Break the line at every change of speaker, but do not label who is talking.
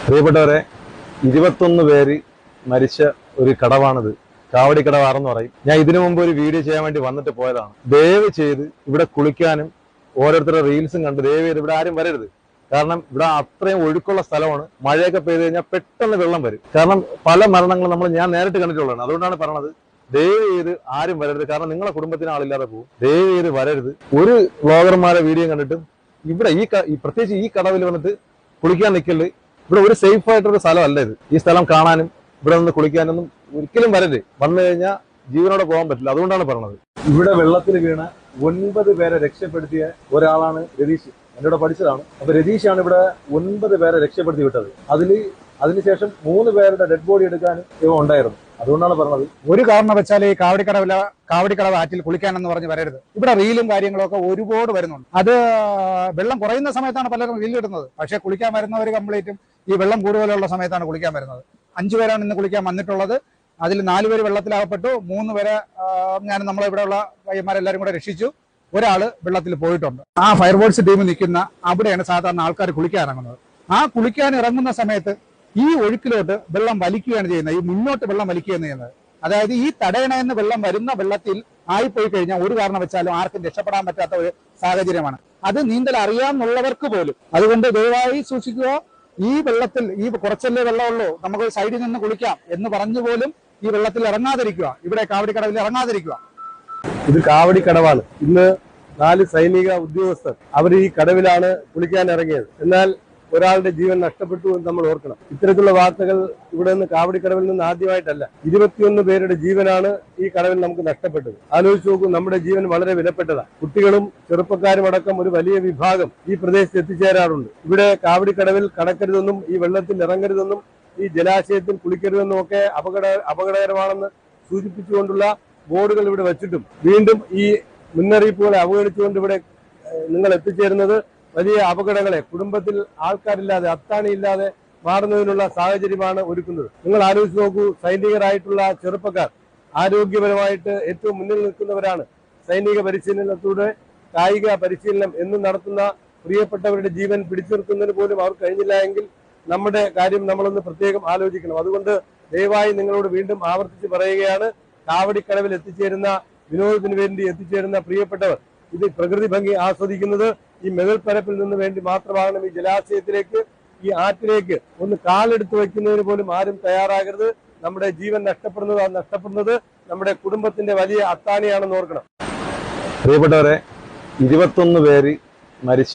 പ്രിയപ്പെട്ടവരെ, 21 പേര് മരിച്ച ഒരു കടവാണിത്. കാവടി കടവാറെന്ന് പറയും. ഞാൻ ഇതിനു മുമ്പ് ഒരു വീഡിയോ ചെയ്യാൻ വേണ്ടി വന്നിട്ട് പോയതാണ്. ദയവ് ചെയ്ത് ഇവിടെ കുളിക്കാനും ഓരോരുത്തരുടെ റീൽസും കണ്ട് ദയവ് ചെയ്ത് ഇവിടെ ആരും വരരുത്. കാരണം ഇവിടെ അത്രയും ഒഴുക്കുള്ള സ്ഥലമാണ്. മഴയൊക്കെ പെയ്ത് കഴിഞ്ഞാൽ പെട്ടെന്ന് വെള്ളം വരും. കാരണം പല മരണങ്ങളും ഞാൻ നേരിട്ട് കണ്ടിട്ടുള്ളതാണ്. അതുകൊണ്ടാണ് പറഞ്ഞത്, ദയവ് ചെയ്ത് ആരും വരരുത്. കാരണം നിങ്ങളെ കുടുംബത്തിന് ആളില്ലാതെ പോകും. ദയവ് ചെയ്ത് വരരുത്. ഒരു വ്ളോഗർമാരെ വീഡിയോ കണ്ടിട്ടും ഇവിടെ പ്രത്യേകിച്ച് ഈ കടവിൽ വന്നിട്ട് കുളിക്കാൻ നിൽക്കല്. ഇവിടെ ഒരു സേഫ് ആയിട്ടൊരു സ്ഥലമല്ല ഇത്. ഈ സ്ഥലം കാണാനും ഇവിടെ നിന്ന് കുളിക്കാനൊന്നും ഒരിക്കലും വരരുത്. വന്നു കഴിഞ്ഞാൽ ജീവനോടെ പോകാൻ പറ്റില്ല. അതുകൊണ്ടാണ് പറഞ്ഞത്. ഇവിടെ വെള്ളത്തിൽ വീണ 9 പേരെ രക്ഷപ്പെടുത്തിയ ഒരാളാണ് രതീഷ്. എൻ്റെ കൂടെ പഠിച്ചതാണ്. അപ്പൊ രതീഷാണ് ഇവിടെ 9 പേരെ രക്ഷപ്പെടുത്തി വിട്ടത്. അതിനുശേഷം 3 പേരുടെ ഡെഡ് ബോഡി എടുക്കാനും ഇവ ഉണ്ടായിരുന്നു. അതുകൊണ്ടാണ് പറഞ്ഞത്,
ഒരു കാരണം വെച്ചാൽ ഈ കാവടിക്കടവ് ആറ്റിൽ കുളിക്കാനെന്ന് പറഞ്ഞ് വരരുത്. ഇവിടെ റീലും കാര്യങ്ങളൊക്കെ ഒരുപാട് വരുന്നുണ്ട്. അത് വെള്ളം കുറയുന്ന സമയത്താണ് പലരും റീൽ ഇടുന്നത്. പക്ഷേ കുളിക്കാൻ വരുന്നവർ കംപ്ലീറ്റും ഈ വെള്ളം കൂടുതലുള്ള സമയത്താണ് കുളിക്കാൻ വരുന്നത്. 5 പേരാണ് ഇന്ന് കുളിക്കാൻ വന്നിട്ടുള്ളത്. അതിൽ 4 പേര് വെള്ളത്തിലാകപ്പെട്ടു. 3 പേരെ നമ്മളിവിടെയുള്ള പയ്യന്മാരെല്ലാരും കൂടെ രക്ഷിച്ചു. ഒരാള് വെള്ളത്തിൽ പോയിട്ടുണ്ട്. ആ ഫയർഫോഴ്സ് ടീം നിൽക്കുന്ന അവിടെയാണ് സാധാരണ ആൾക്കാർ കുളിക്കാൻ ഇറങ്ങുന്നത്. ആ കുളിക്കാൻ ഇറങ്ങുന്ന സമയത്ത് ഈ ഒഴുക്കിലോട്ട് വെള്ളം വലിക്കുകയാണ് ചെയ്യുന്നത്. ഈ മുന്നോട്ട് വെള്ളം വലിക്കുകയാണ് ചെയ്യുന്നത്. അതായത് ഈ തടയണയെന്ന് വെള്ളം വരുന്ന വെള്ളത്തിൽ ആയിപ്പോയി കഴിഞ്ഞാൽ ഒരു കാരണം വെച്ചാലും ആർക്കും രക്ഷപ്പെടാൻ പറ്റാത്ത ഒരു സാഹചര്യമാണ്. അത് നീന്തൽ അറിയാമെന്നുള്ളവർക്ക് പോലും. അതുകൊണ്ട് ദയവായി സൂക്ഷിക്കുക. ഈ വെള്ളത്തിൽ കുറച്ചല്ലേ വെള്ളമുള്ളൂ, നമുക്ക് സൈഡിൽ നിന്ന് കുളിക്കാം എന്ന് പറഞ്ഞു പോലും ഈ വെള്ളത്തിൽ ഇറങ്ങാതിരിക്കുക. ഇവിടെ കാവടിക്കടവിൽ ഇറങ്ങാതിരിക്കുക.
ഇത് കാവടി കടവാണ്. ഇന്ന് 4 സൈനിക ഉദ്യോഗസ്ഥർ അവർ ഈ കടവിലാണ് കുളിക്കാൻ ഇറങ്ങിയത്. എന്നാൽ ഒരാളുടെ ജീവൻ നഷ്ടപ്പെട്ടു എന്ന് നമ്മൾ ഓർക്കണം. ഇത്തരത്തിലുള്ള വാർത്തകൾ ഇവിടെ നിന്ന് കാവടിക്കടവിൽ നിന്ന് ആദ്യമായിട്ടല്ല. 21 പേരുടെ ജീവനാണ് ഈ കടവിൽ നമുക്ക് നഷ്ടപ്പെട്ടത്. ആലോചിച്ച് നോക്കൂ, നമ്മുടെ ജീവൻ വളരെ വിലപ്പെട്ടതാണ്. കുട്ടികളും ചെറുപ്പക്കാരും അടക്കം ഒരു വലിയ വിഭാഗം ഈ പ്രദേശത്ത് എത്തിച്ചേരാറുണ്ട്. ഇവിടെ കാവടിക്കടവിൽ കടക്കരുതെന്നും ഈ വെള്ളത്തിൽ ഇറങ്ങരുതെന്നും ഈ ജലാശയത്തിൽ കുളിക്കരുതെന്നും ഒക്കെ അപകടകരമാണെന്ന് സൂചിപ്പിച്ചുകൊണ്ടുള്ള ബോർഡുകൾ ഇവിടെ വെച്ചിട്ടും വീണ്ടും ഈ മുന്നറിയിപ്പുകളെ അവഗണിച്ചുകൊണ്ട് ഇവിടെ നിങ്ങൾ എത്തിച്ചേരുന്നത് വലിയ അപകടങ്ങളെ, കുടുംബത്തിൽ ആൾക്കാരില്ലാതെ അത്താണിയില്ലാതെ മാറുന്നതിനുള്ള സാഹചര്യമാണ് ഒരുക്കുന്നത്. നിങ്ങൾ ആലോചിച്ച് നോക്കൂ, സൈനികരായിട്ടുള്ള ചെറുപ്പക്കാർ ആരോഗ്യപരമായിട്ട് ഏറ്റവും മുന്നിൽ നിൽക്കുന്നവരാണ്. സൈനിക പരിശീലനത്തിലൂടെ കായിക പരിശീലനം എന്നും നടത്തുന്ന പ്രിയപ്പെട്ടവരുടെ ജീവൻ പിടിച്ചു നിർത്തുന്നതിന് പോലും അവർ കഴിഞ്ഞില്ല എങ്കിൽ നമ്മുടെ കാര്യം നമ്മളൊന്ന് പ്രത്യേകം ആലോചിക്കണം. അതുകൊണ്ട് ദയവായി നിങ്ങളോട് വീണ്ടും ആവർത്തിച്ച് പറയുകയാണ്, കാവടിക്കടവിൽ എത്തിച്ചേരുന്ന വിനോദത്തിന് വേണ്ടി എത്തിച്ചേരുന്ന പ്രിയപ്പെട്ടവർ ഇത് പ്രകൃതി ഭംഗി ആസ്വദിക്കുന്നത് ഈ മെതിൽപ്പരപ്പിൽ നിന്ന് വേണ്ടി മാത്രമാകണം. ഈ ജലാശയത്തിലേക്ക്, ഈ ആറ്റിലേക്ക് ഒന്ന് കാലെടുത്ത് വയ്ക്കുന്നതിന് പോലും ആരും തയ്യാറാകരുത്. നമ്മുടെ ജീവൻ നഷ്ടപ്പെടുന്നത് നമ്മുടെ കുടുംബത്തിന്റെ വലിയ അത്താണിയാണെന്ന് ഓർക്കണം. പ്രിയപ്പെട്ടവരെ, 21 പേര് മരിച്ചു.